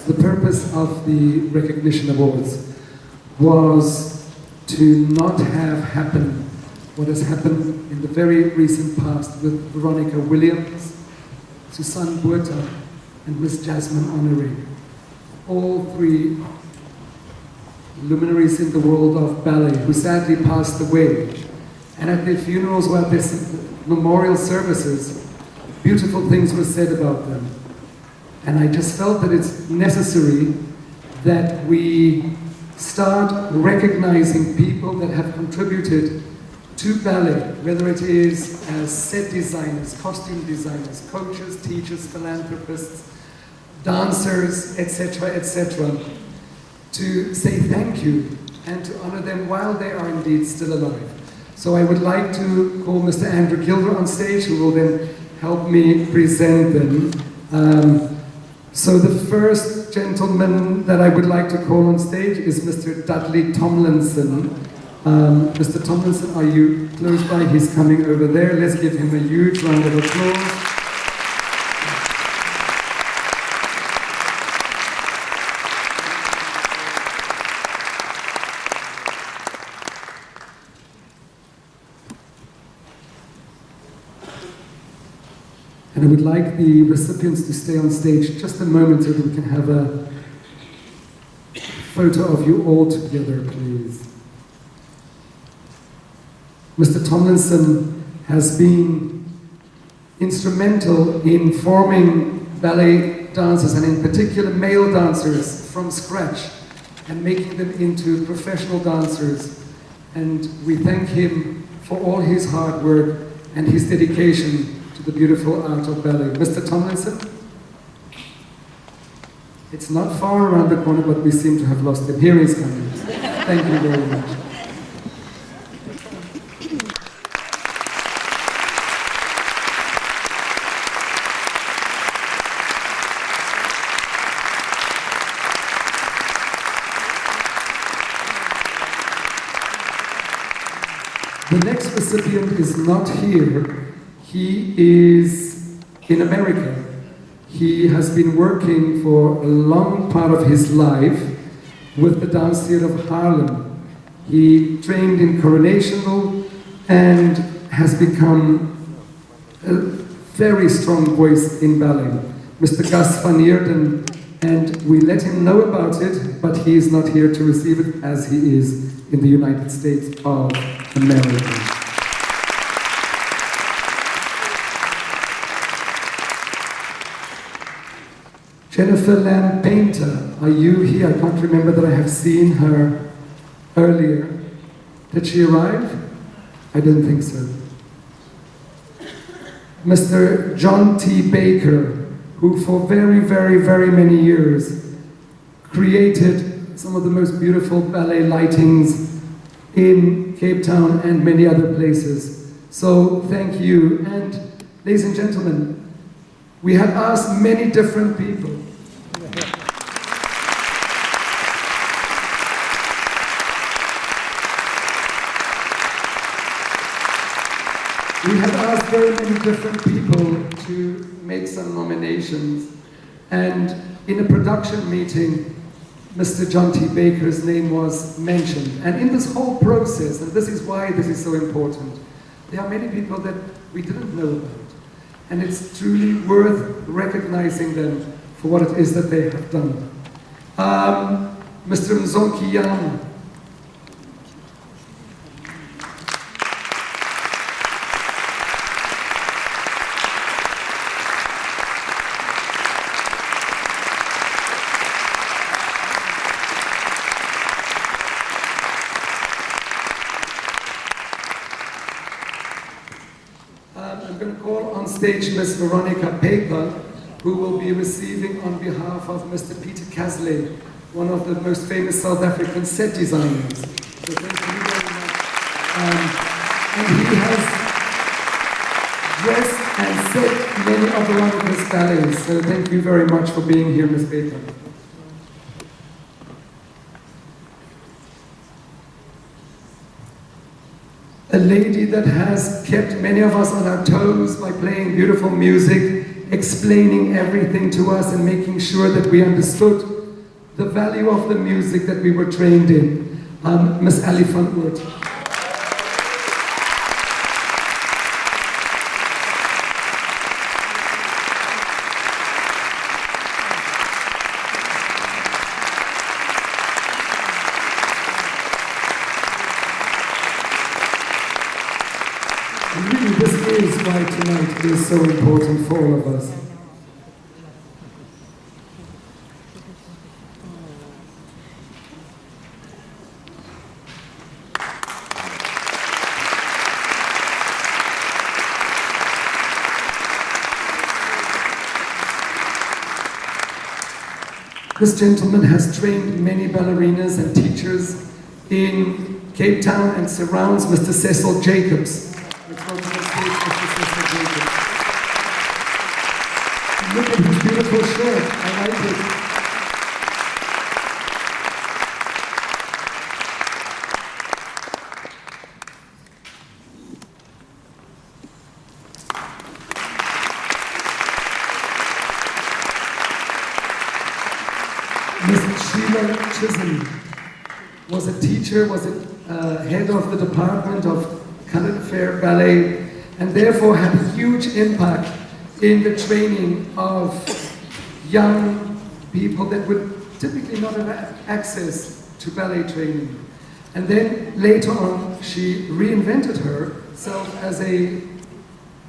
The purpose of the recognition awards was to not have happen what has happened in the very recent past with Veronica Williams, Susanne Burta, and Miss Jasmine Honoré. All three luminaries in the world of ballet who sadly passed away. And at their funerals or at their memorial services, beautiful things were said about them. And I just felt that it's necessary that we start recognizing people that have contributed to ballet, whether it is as set designers, costume designers, coaches, teachers, philanthropists, dancers, etc., to say thank you and to honor them while they are indeed still alive. So I would like to call Mr. Andrew Gilder on stage, who will then help me present them. So the first gentleman that I would like to call on stage is Mr. Dudley Tomlinson. Mr. Tomlinson, are you close by? He's coming over there. Let's give him a huge round of applause. And I would like the recipients to stay on stage just a moment so that we can have a photo of you all together, please. Mr. Tomlinson has been instrumental in forming ballet dancers, and in particular male dancers, from scratch and making them into professional dancers. And we thank him for all his hard work and his dedication to the beautiful art of ballet. Mr. Tomlinson? It's not far around the corner, but we seem to have lost him. Here he's coming. Thank you very much. The next recipient is not here. He is in America. He has been working for a long part of his life with the Dance Theatre of Harlem. He trained in Coronational and has become a very strong voice in ballet. Mr. Gus van Eerden, and we let him know about it, but he is not here to receive it as he is in the United States of America. Jennifer Lamb Painter, are you here? I can't remember that I have seen her earlier. Did she arrive? I don't think so. Mr. John T. Baker, who for very, very, very many years created some of the most beautiful ballet lightings in Cape Town and many other places. So thank you. And ladies and gentlemen, we have asked many different people. We have asked very many different people to make some nominations, and in a production meeting, Mr. John T. Baker's name was mentioned. And in this whole process, and this is why this is so important, there are many people that we didn't know about. And it's truly worth recognizing them for what it is that they have done. Mr. Nzonki Yama. I'm going to call on stage Miss Veronica Paper, who will be receiving on behalf of Mr. Peter Casley, one of the most famous South African set designers. So thank you very much. And he has dressed and set many of Veronica's ballets. So thank you very much for being here, Ms. Paper. A lady that has kept many of us on our toes by playing beautiful music explaining everything to us and making sure that we understood the value of the music that we were trained in. Miss Ali Funtwood. And really, this is why tonight is so important for all of us. This gentleman has trained many ballerinas and teachers in Cape Town and surrounds, Mr. Cecil Jacobs. Let's go to the stage, Mr. Cecil Jacobs. Look at his beautiful shirt, I like it. Was a teacher, was a head of the department of Calais Fair Ballet, and therefore had a huge impact in the training of young people that would typically not have access to ballet training. And then later on, she reinvented herself as a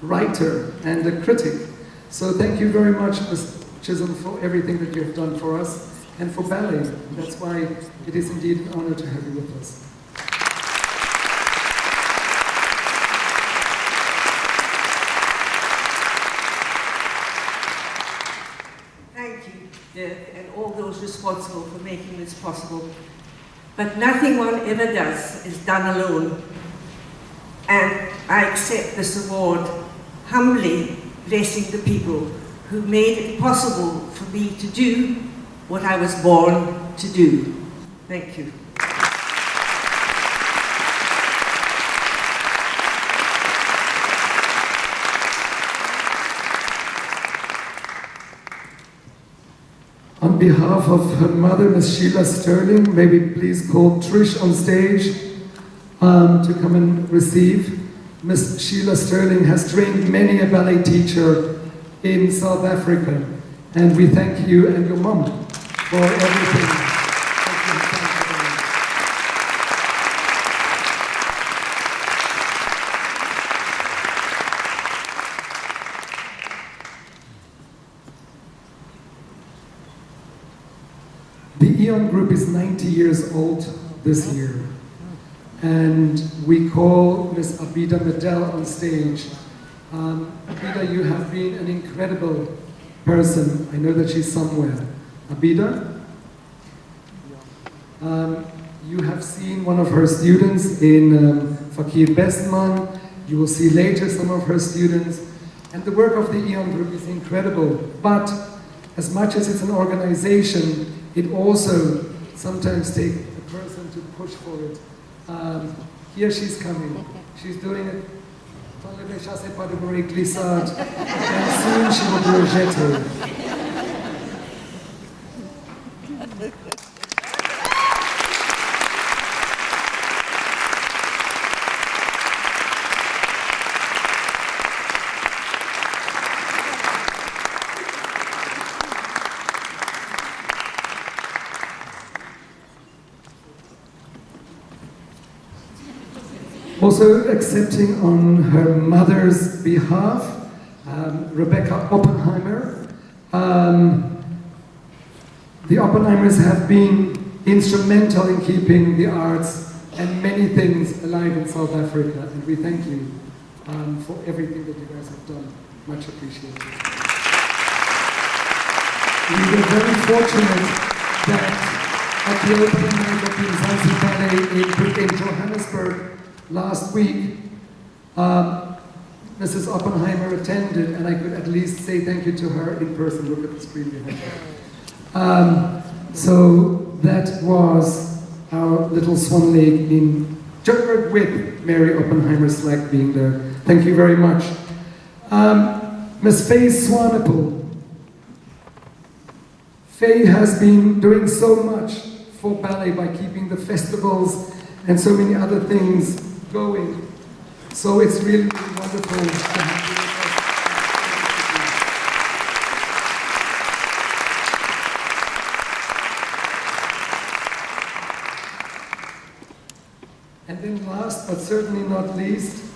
writer and a critic. So thank you very much, Ms. Chisholm, for everything that you have done for us and for ballet. That's why it is indeed an honor to have you with us. Thank you, Dirk, and all those responsible for making this possible. But nothing one ever does is done alone. And I accept this award, humbly blessing the people who made it possible for me to do what I was born to do. Thank you. On behalf of her mother, Miss Sheila Sterling, may we please call Trish on stage to come and receive. Miss Sheila Sterling has trained many a ballet teacher in South Africa, and we thank you and your mom for everything. The Eon Group is 90 years old this year, and we call Miss Abida Medel on stage. Abida, you have been an incredible person. I know that she's somewhere. Abida? You have seen one of her students in Fakir Bestman. You will see later some of her students. And the work of the Eon Group is incredible. But as much as it's an organization, it also sometimes takes a person to push for it. Here she's coming. She's doing it. And soon she will do a jeté. Also accepting on her mother's behalf, Rebecca Oppenheimer. The Oppenheimers have been instrumental in keeping the arts and many things alive in South Africa, and we thank you for everything that you guys have done. Much appreciated. We were very fortunate that at the opening night of the Mzansi Ballet in Johannesburg last week, Mrs. Oppenheimer attended, and I could at least say thank you to her in person. Look at the screen behind her. So that was our little Swan Lake in Joburg with Mary Oppenheimer Slack being there. Thank you very much. Miss Faye Swanepoel. Faye has been doing so much for ballet by keeping the festivals and so many other things going. So it's really, really wonderful to have you with us. And then last, but certainly not least,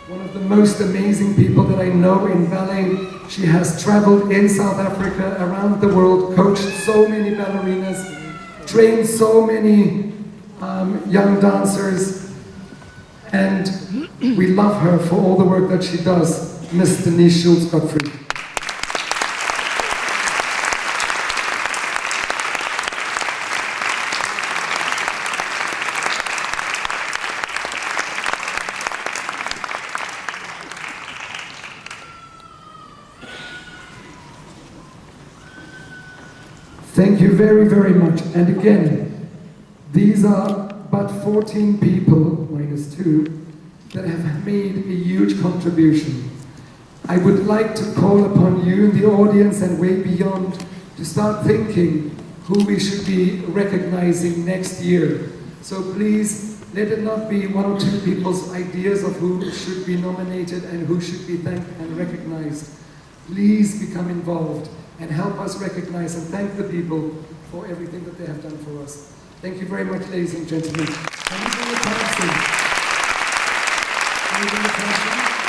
one of the most amazing people that I know in ballet. She has traveled in South Africa, around the world, coached so many ballerinas, trained so many young dancers, and we love her for all the work that she does, Miss Denise Schultz-Gottfried. Thank you very, very much. And again, these are but 14 people, minus 2, that have made a huge contribution. I would like to call upon you in the audience and way beyond to start thinking who we should be recognizing next year. So please, let it not be 1 or 2 people's ideas of who should be nominated and who should be thanked and recognized. Please become involved and help us recognize and thank the people for everything that they have done for us. Thank you very much, ladies and gentlemen. Can you bring the person? Can you bring the person?